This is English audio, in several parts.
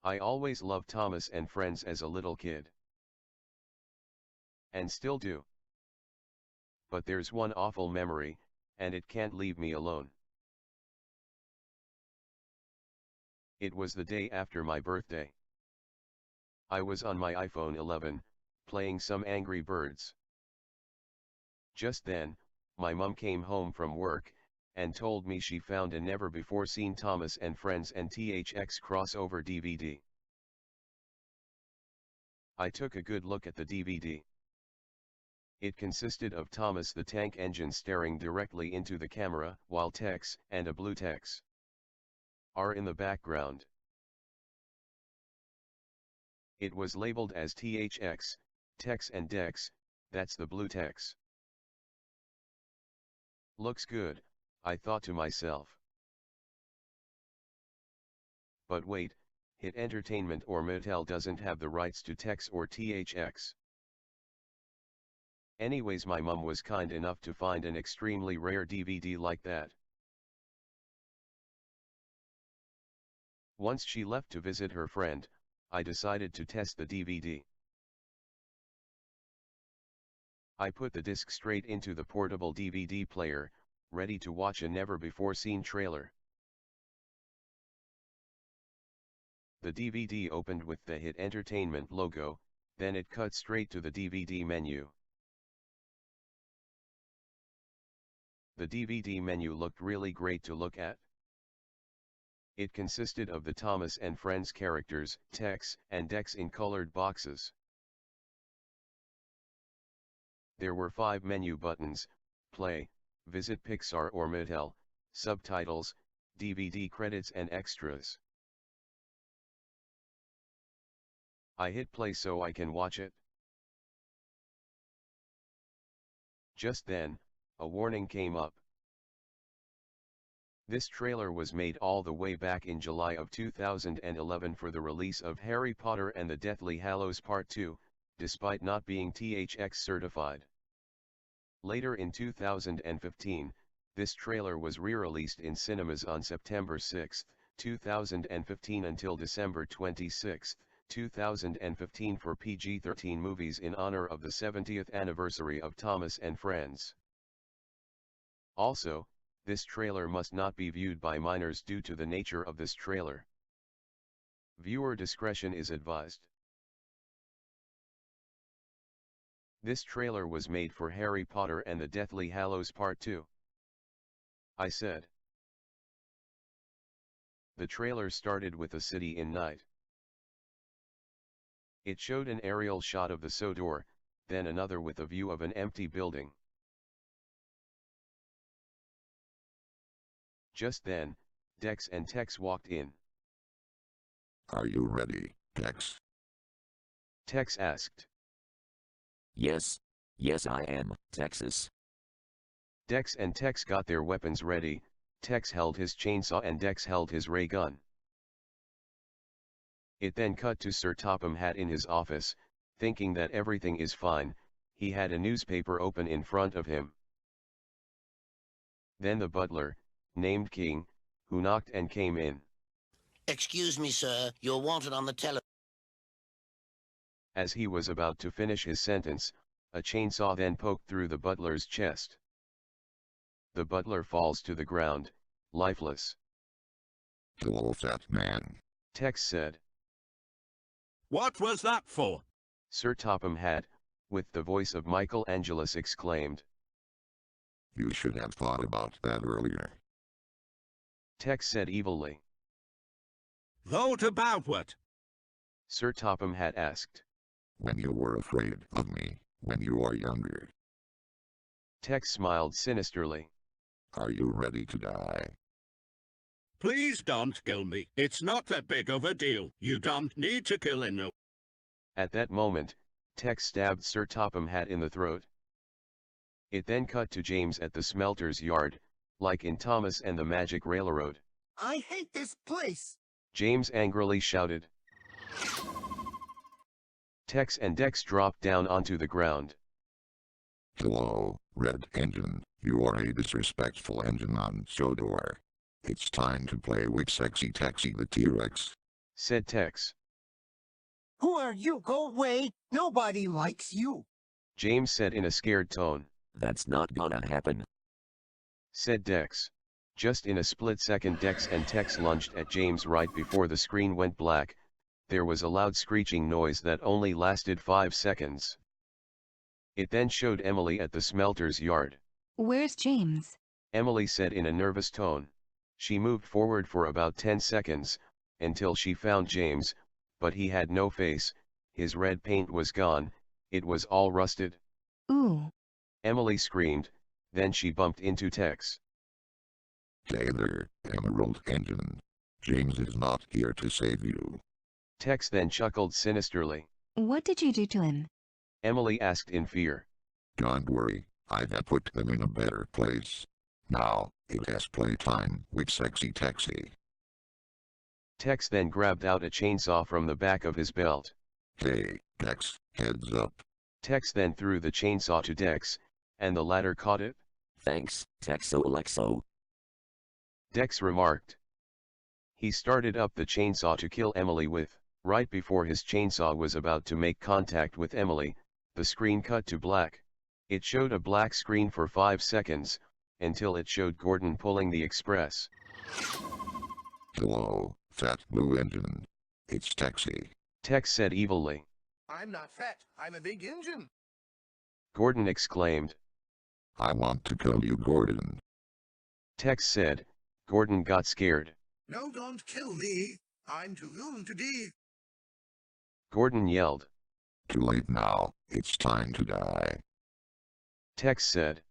I always loved Thomas and Friends as a little kid. And still do. But there's one awful memory, and it can't leave me alone. It was the day after my birthday. I was on my iPhone 11, playing some Angry Birds. Just then, my mum came home from work, and told me she found a never-before-seen Thomas and Friends and THX crossover DVD. I took a good look at the DVD. It consisted of Thomas the Tank Engine staring directly into the camera, while Tex and a blue Tex are in the background. It was labeled as THX, Tex and Dex, that's the blue Tex. Looks good, I thought to myself. But wait, Hit Entertainment or Mattel doesn't have the rights to Tex or THX. Anyways, my mum was kind enough to find an extremely rare DVD like that. Once she left to visit her friend, I decided to test the DVD. I put the disc straight into the portable DVD player, ready to watch a never-before-seen trailer. The DVD opened with the Hit Entertainment logo, then it cut straight to the DVD menu. The DVD menu looked really great to look at. It consisted of the Thomas and Friends characters, Tex and Dex in colored boxes. There were 5 menu buttons: play, visit Pixar or Mattel, subtitles, DVD credits and extras. I hit play so I can watch it. Just then, a warning came up. This trailer was made all the way back in July of 2011 for the release of Harry Potter and the Deathly Hallows Part 2, despite not being THX certified. Later in 2015, this trailer was re-released in cinemas on September 6, 2015 until December 26, 2015 for PG-13 movies in honor of the 70th anniversary of Thomas and Friends. Also, this trailer must not be viewed by minors due to the nature of this trailer. Viewer discretion is advised. This trailer was made for Harry Potter and the Deathly Hallows Part 2. I said. The trailer started with a city in night. It showed an aerial shot of the Sodor, then another with a view of an empty building. Just then, Dex and Tex walked in. Are you ready, Tex? Tex asked. Yes I am, Texas. Dex and Tex got their weapons ready. Tex held his chainsaw and Dex held his ray gun. It then cut to Sir Topham Hatt in his office, thinking that everything is fine. He had a newspaper open in front of him. Then the butler, named King, who knocked and came in. Excuse me, sir, you're wanted on the telephone. As he was about to finish his sentence, a chainsaw then poked through the butler's chest. The butler falls to the ground, lifeless. Hello, fat man. Tex said. What was that for? Sir Topham Hatt, with the voice of Michael Angelus, exclaimed. You should have thought about that earlier. Tex said evilly. Thought about what? Sir Topham Hatt asked. When you were afraid of me, when you were younger. Tex smiled sinisterly. Are you ready to die? Please don't kill me. It's not that big of a deal. You don't need to kill anyone. At that moment, Tex stabbed Sir Topham Hatt in the throat. It then cut to James at the smelter's yard, like in Thomas and the Magic Railroad. I hate this place! James angrily shouted. Tex and Dex dropped down onto the ground. Hello, Red Engine. You are a disrespectful engine on Sodor. It's time to play with Sexy Taxi the T-Rex. said Tex. Who are you? Go away. Nobody likes you. James said in a scared tone. That's not gonna happen, said Dex. Just in a split second Dex and Tex lunged at James right before the screen went black. There was a loud screeching noise that only lasted 5 seconds. It then showed Emily at the smelter's yard. Where's James? Emily said in a nervous tone. She moved forward for about 10 seconds, until she found James, but he had no face, his red paint was gone, it was all rusted. Ooh. Emily screamed, then she bumped into Tex. Hey there, Emerald Engine. James is not here to save you. Tex then chuckled sinisterly. What did you do to him? Emily asked in fear. Don't worry, I have put them in a better place. Now, it has playtime with Sexy Texy. Tex then grabbed out a chainsaw from the back of his belt. Hey, Dex, heads up. Tex then threw the chainsaw to Dex, and the latter caught it. Thanks, Texo-Lexo. Dex remarked. He started up the chainsaw to kill Emily with. Right before his chainsaw was about to make contact with Emily, the screen cut to black. It showed a black screen for 5 seconds, until it showed Gordon pulling the express. Hello, Fat Blue Engine. It's Texy. Tex said evilly. I'm not fat. I'm a big engine. Gordon exclaimed. I want to kill you, Gordon. Tex said. Gordon got scared. No, don't kill me. I'm too young to die. Gordon yelled. Too late now, it's time to die. Tex said.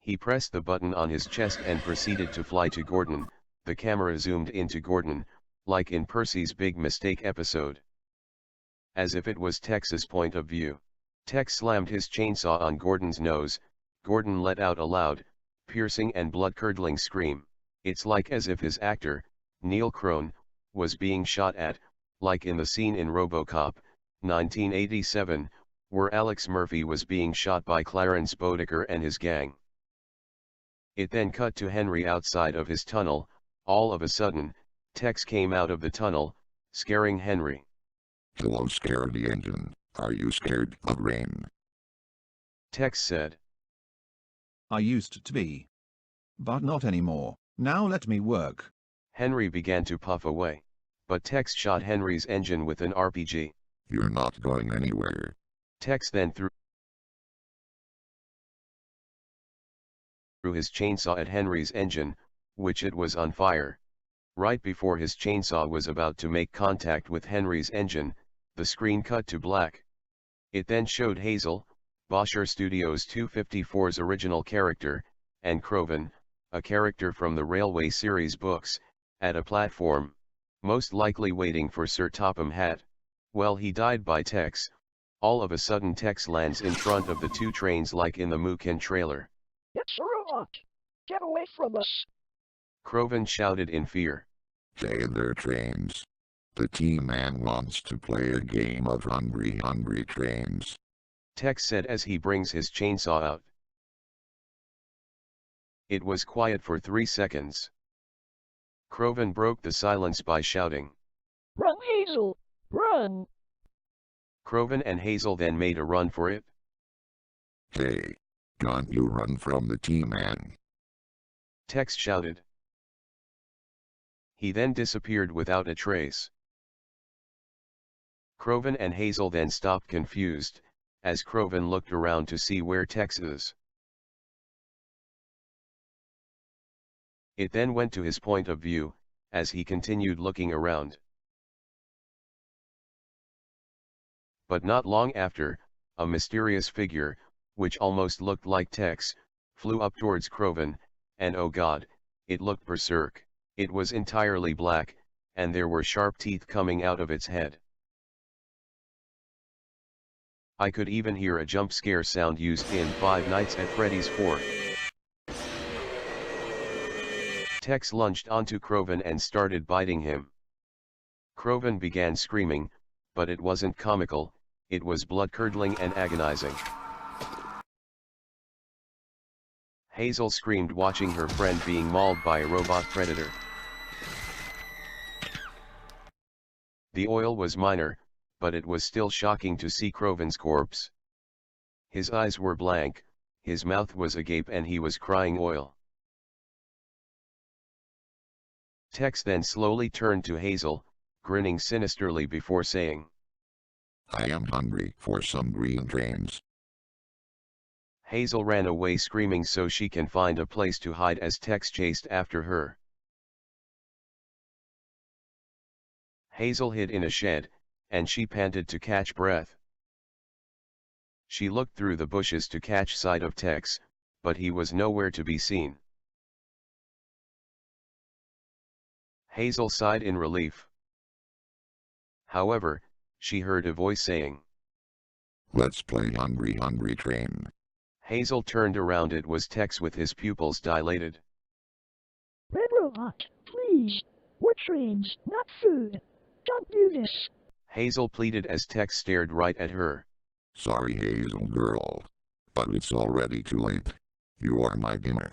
He pressed the button on his chest and proceeded to fly to Gordon. The camera zoomed into Gordon, like in Percy's Big Mistake episode. As if it was Tex's point of view. Tex slammed his chainsaw on Gordon's nose. Gordon let out a loud, piercing and blood-curdling scream. It's like as if his actor, Neil Crone, was being shot at, like in the scene in RoboCop, 1987, where Alex Murphy was being shot by Clarence Bodeker and his gang. It then cut to Henry outside of his tunnel. All of a sudden, Tex came out of the tunnel, scaring Henry. Hello, Scaredy Engine. Are you scared of rain? Tex said. I used to be. But not anymore. Now let me work. Henry began to puff away. But Tex shot Henry's engine with an RPG. You're not going anywhere. Tex then threw his chainsaw at Henry's engine, which it was on fire. Right before his chainsaw was about to make contact with Henry's engine, the screen cut to black. It then showed Hazel, Bosher Studios 254's original character, and Croven, a character from the Railway series books, at a platform, most likely waiting for Sir Topham Hatt. Well, he died by Tex. All of a sudden Tex lands in front of the two trains like in the Mukin trailer. It's a robot! Get away from us! Croven shouted in fear. Hey there, trains. The T-Man wants to play a game of Hungry Trains. Tex said as he brings his chainsaw out. It was quiet for 3 seconds. Croven broke the silence by shouting. Run, Hazel! Run! Croven and Hazel then made a run for it. Hey, can't you run from the T-Man? Tex shouted. He then disappeared without a trace. Croven and Hazel then stopped confused, as Croven looked around to see where Tex is. It then went to his point of view, as he continued looking around. But not long after, a mysterious figure, which almost looked like Tex, flew up towards Croven, and oh God, it looked berserk. It was entirely black, and there were sharp teeth coming out of its head. I could even hear a jump scare sound used in Five Nights at Freddy's 4. Tex lunged onto Croven and started biting him. Croven began screaming, but it wasn't comical, it was blood-curdling and agonizing. Hazel screamed watching her friend being mauled by a robot predator. The oil was minor, but it was still shocking to see Crovan's corpse. His eyes were blank, his mouth was agape and he was crying oil. Tex then slowly turned to Hazel, grinning sinisterly before saying, I am hungry for some green grains. Hazel ran away screaming so she can find a place to hide as Tex chased after her. Hazel hid in a shed, and she panted to catch breath. She looked through the bushes to catch sight of Tex, but he was nowhere to be seen. Hazel sighed in relief. However, she heard a voice saying, Let's play Hungry Hungry Train. Hazel turned around. It was Tex with his pupils dilated. Red Robot, please. We're trains, not food. Don't do this. Hazel pleaded as Tex stared right at her. Sorry, Hazel girl, but it's already too late. You are my dinner.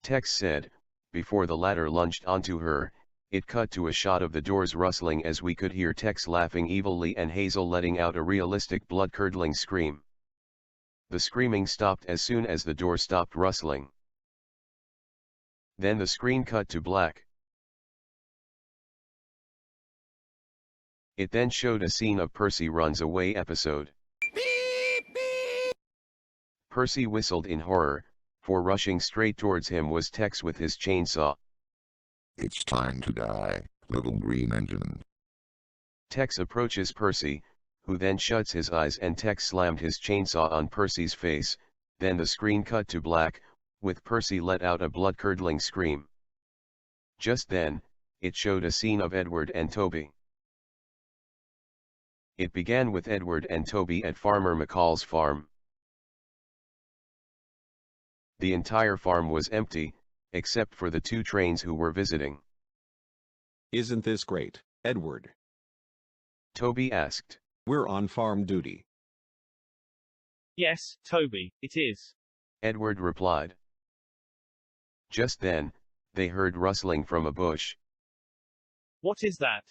Tex said, before the latter lunged onto her. It cut to a shot of the doors rustling as we could hear Tex laughing evilly and Hazel letting out a realistic blood-curdling scream. The screaming stopped as soon as the door stopped rustling. Then the screen cut to black. It then showed a scene of Percy runs away episode. Beep, beep. Percy whistled in horror, for rushing straight towards him was Tex with his chainsaw. It's time to die, little green engine. Tex approaches Percy, who then shuts his eyes and Tex slammed his chainsaw on Percy's face. Then the screen cut to black, with Percy let out a blood-curdling scream. Just then, it showed a scene of Edward and Toby. It began with Edward and Toby at Farmer McCall's farm. The entire farm was empty, except for the two trains who were visiting. Isn't this great, Edward? Toby asked. We're on farm duty. Yes, Toby, it is. Edward replied. Just then, they heard rustling from a bush. What is that?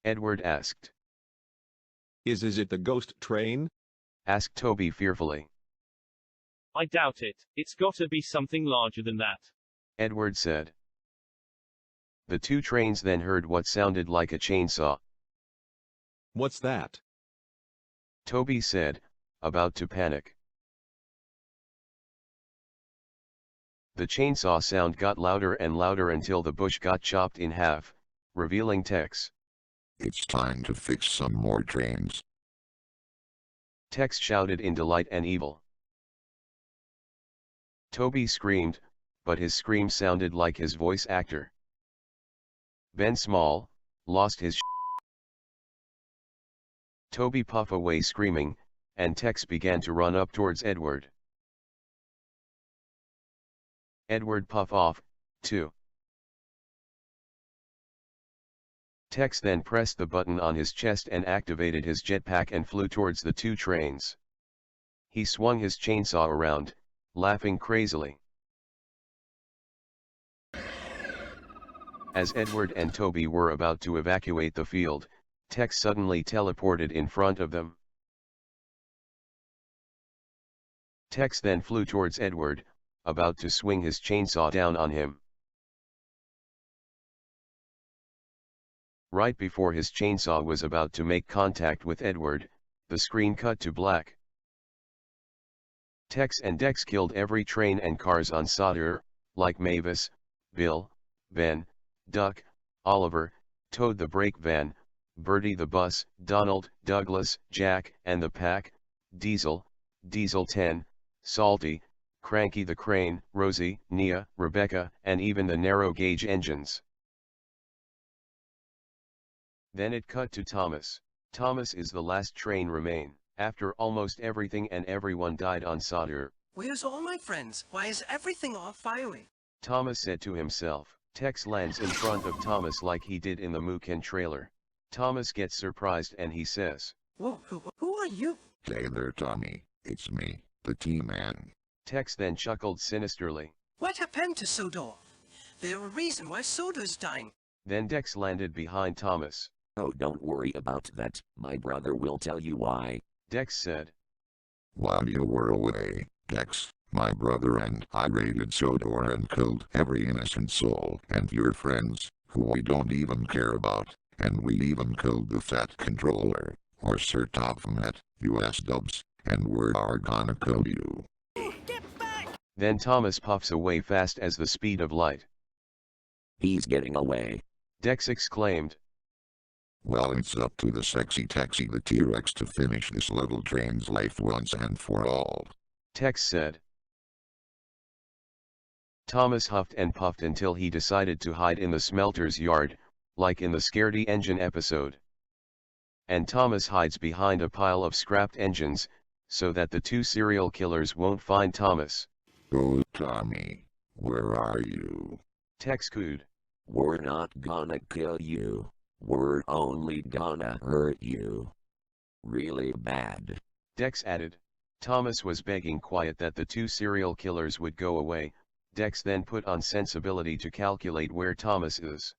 Edward asked. Is it the ghost train? Asked Toby fearfully. I doubt it. It's gotta be something larger than that. Edward said. The two trains then heard what sounded like a chainsaw. What's that? Toby said, about to panic. The chainsaw sound got louder and louder until the bush got chopped in half, revealing Tex. It's time to fix some more trains. Tex shouted in delight and evil. Toby screamed, but his scream sounded like his voice actor. Ben Small lost his Toby puff away screaming, and Tex began to run up towards Edward. Edward puff off, too. Tex then pressed the button on his chest and activated his jetpack and flew towards the two trains. He swung his chainsaw around, laughing crazily. As Edward and Toby were about to evacuate the field, Tex suddenly teleported in front of them. Tex then flew towards Edward, about to swing his chainsaw down on him. Right before his chainsaw was about to make contact with Edward, the screen cut to black. Tex and Dex killed every train and cars on Sodor, like Mavis, Bill, Ben, Duck, Oliver, Toad the brake van, Bertie the bus, Donald, Douglas, Jack and the pack, Diesel, Diesel 10, Salty, Cranky the crane, Rosie, Nia, Rebecca, and even the narrow gauge engines. Then it cut to Thomas. Thomas is the last train remain. After almost everything and everyone died on Sodor. Where's all my friends? Why is everything all firing? Thomas said to himself. Tex lands in front of Thomas like he did in the Muken trailer. Thomas gets surprised and he says, Whoa, who are you? Hey there, Tommy. It's me, the T-Man. Tex then chuckled sinisterly. What happened to Sodor? There's a reason why Sodor's dying. Then Dex landed behind Thomas. Oh, don't worry about that, my brother will tell you why. Dex said. While you were away, Tex, my brother and I raided Sodor and killed every innocent soul and your friends, who we don't even care about, and we even killed the fat controller, or Sir Tophet, US dubs, and we're gonna kill you. Then Thomas puffs away fast as the speed of light. He's getting away. Dex exclaimed. Well, it's up to the sexy taxi the THX to finish this little train's life once and for all. Tex said. Thomas huffed and puffed until he decided to hide in the smelter's yard, like in the Scaredy Engine episode. And Thomas hides behind a pile of scrapped engines, so that the two serial killers won't find Thomas. Oh, Tommy, where are you? Tex cooed. We're not gonna kill you. We're only gonna hurt you. Really bad. Dex added. Thomas was begging quiet that the two serial killers would go away. Dex then put on sensibility to calculate where Thomas is.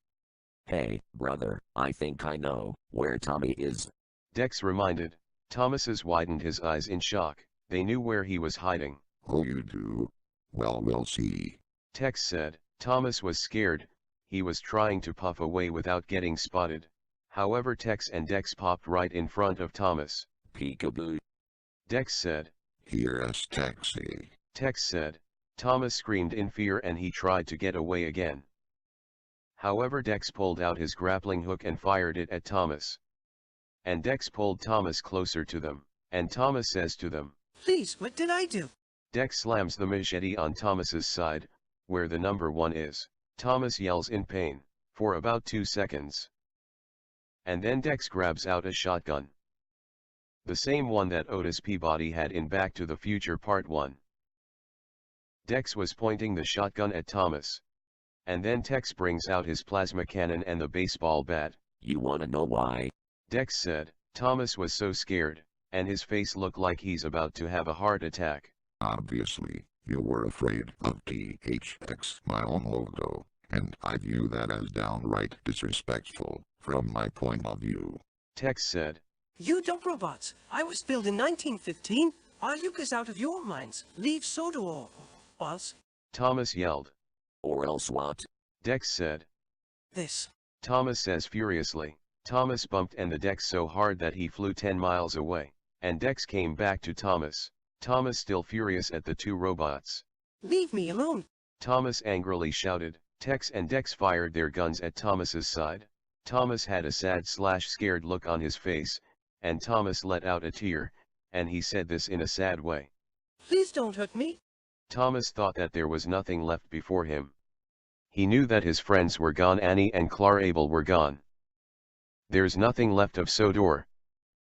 Hey, brother, I think I know where Tommy is. Dex reminded. Thomas's widened his eyes in shock. They knew where he was hiding. Oh, you do? Well, we'll see. Tex said. Thomas was scared. He was trying to puff away without getting spotted. However, Tex and Dex popped right in front of Thomas. Peekaboo. Dex said. Here's taxi. Tex said. Thomas screamed in fear and he tried to get away again. However, Dex pulled out his grappling hook and fired it at Thomas. And Dex pulled Thomas closer to them, and Thomas says to them, Please, what did I do? Dex slams the machete on Thomas's side, where the number 1 is. Thomas yells in pain, for about 2 seconds. And then Dex grabs out a shotgun. The same one that Otis Peabody had in Back to the Future Part 1. Dex was pointing the shotgun at Thomas. And then Tex brings out his plasma cannon and the baseball bat. You wanna know why? Dex said. Thomas was so scared, and his face looked like he's about to have a heart attack. Obviously, you were afraid of THX, my own logo, and I view that as downright disrespectful, from my point of view. Tex said. You dumb robots. I was built in 1915. Are you guys out of your minds? Leave Sodor. Us. Thomas yelled. Or else what? Dex said. This. Thomas says furiously. Thomas bumped and the Dex so hard that he flew 10 miles away, and Dex came back to Thomas. Thomas still furious at the two robots. Leave me alone. Thomas angrily shouted. Tex and Dex fired their guns at Thomas's side. Thomas had a sad/scared look on his face, and Thomas let out a tear, and he said this in a sad way. Please don't hurt me. Thomas thought that there was nothing left before him. He knew that his friends were gone, Annie and Clarabel were gone. There's nothing left of Sodor.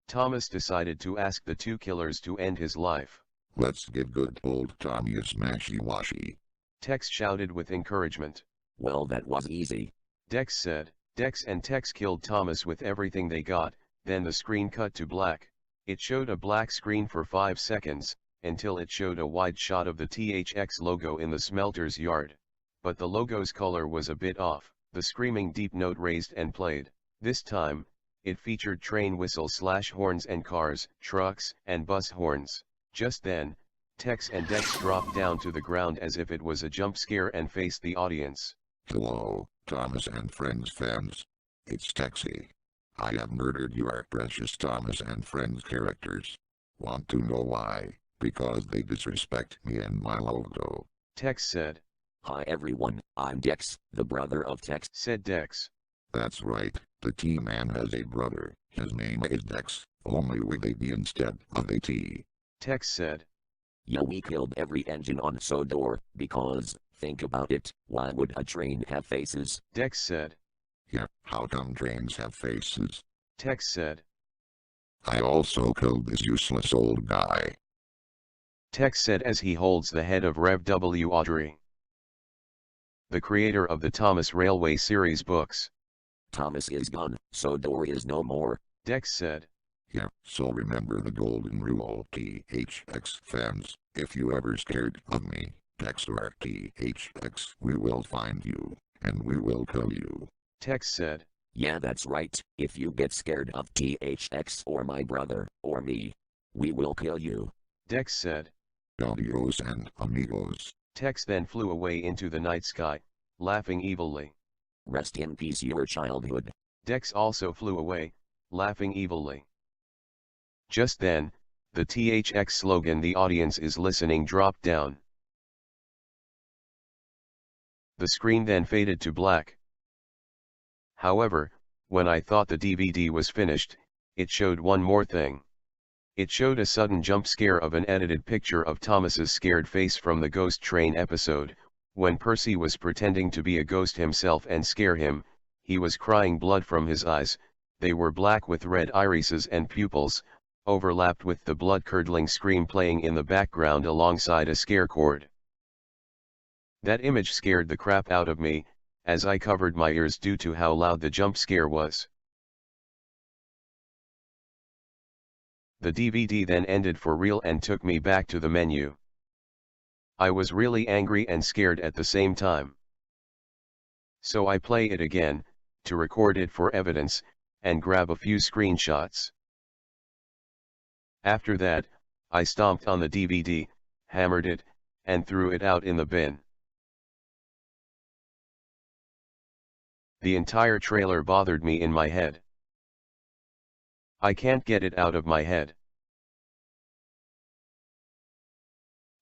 Thomas decided to ask the two killers to end his life. Let's give good old Tommy a smashy-washy. Tex shouted with encouragement. Well, that was easy. Dex said. Dex and Tex killed Thomas with everything they got, then the screen cut to black. It showed a black screen for 5 seconds, until it showed a wide shot of the THX logo in the smelter's yard. But the logo's color was a bit off. The screaming deep note raised and played. This time, it featured train whistle/horns and cars, trucks, and bus horns. Just then, Tex and Dex dropped down to the ground as if it was a jump scare and faced the audience. Hello, Thomas and Friends fans. It's Texy. I have murdered your precious Thomas and Friends characters. Want to know why? Because they disrespect me and my logo. Tex said. Hi everyone, I'm Dex, the brother of Tex, said Dex. That's right, the T-Man has a brother. His name is Dex, only with a D instead of a T. Tex said. Yeah, we killed every engine on Sodor, because, think about it, why would a train have faces? Dex said. Yeah, how come trains have faces? Tex said. I also killed this useless old guy. Tex said as he holds the head of Rev W. Audrey, the creator of the Thomas Railway series books. Thomas is gone, Sodor is no more. Dex said. Yeah, so remember the golden rule, THX fans. If you ever scared of me, text or THX, we will find you, and we will kill you. Tex said. Yeah, that's right. If you get scared of THX or my brother, or me, we will kill you. Dex said. Adios and amigos. Tex then flew away into the night sky, laughing evilly. Rest in peace, your childhood. Dex also flew away, laughing evilly. Just then, the THX slogan "The audience is listening" dropped down. The screen then faded to black. However, when I thought the DVD was finished, it showed one more thing. It showed a sudden jump scare of an edited picture of Thomas's scared face from the Ghost Train episode, when Percy was pretending to be a ghost himself and scare him. He was crying blood from his eyes, they were black with red irises and pupils, overlapped with the blood-curdling scream playing in the background alongside a scare chord. That image scared the crap out of me, as I covered my ears due to how loud the jump scare was. The DVD then ended for real and took me back to the menu. I was really angry and scared at the same time. So I play it again, to record it for evidence, and grab a few screenshots. After that, I stomped on the DVD, hammered it, and threw it out in the bin. The entire trailer bothered me in my head. I can't get it out of my head.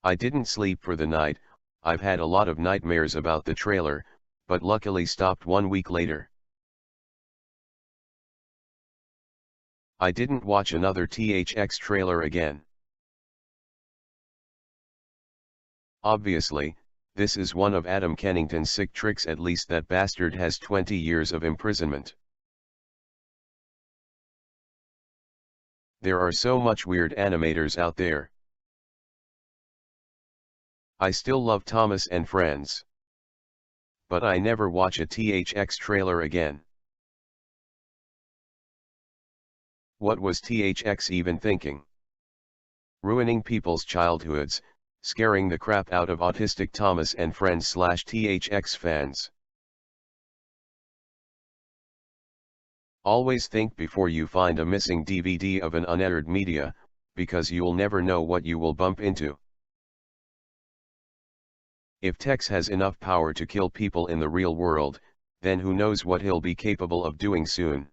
I didn't sleep for the night. I've had a lot of nightmares about the trailer, but luckily stopped 1 week later. I didn't watch another THX trailer again. Obviously, this is one of Adam Kennington's sick tricks. At least that bastard has 20 years of imprisonment. There are so much weird animators out there. I still love Thomas and Friends. But I never watch a THX trailer again. What was THX even thinking? Ruining people's childhoods, scaring the crap out of autistic Thomas and Friends / THX fans. Always think before you find a missing DVD of an unaired media, because you'll never know what you will bump into. If Tex has enough power to kill people in the real world, then who knows what he'll be capable of doing soon.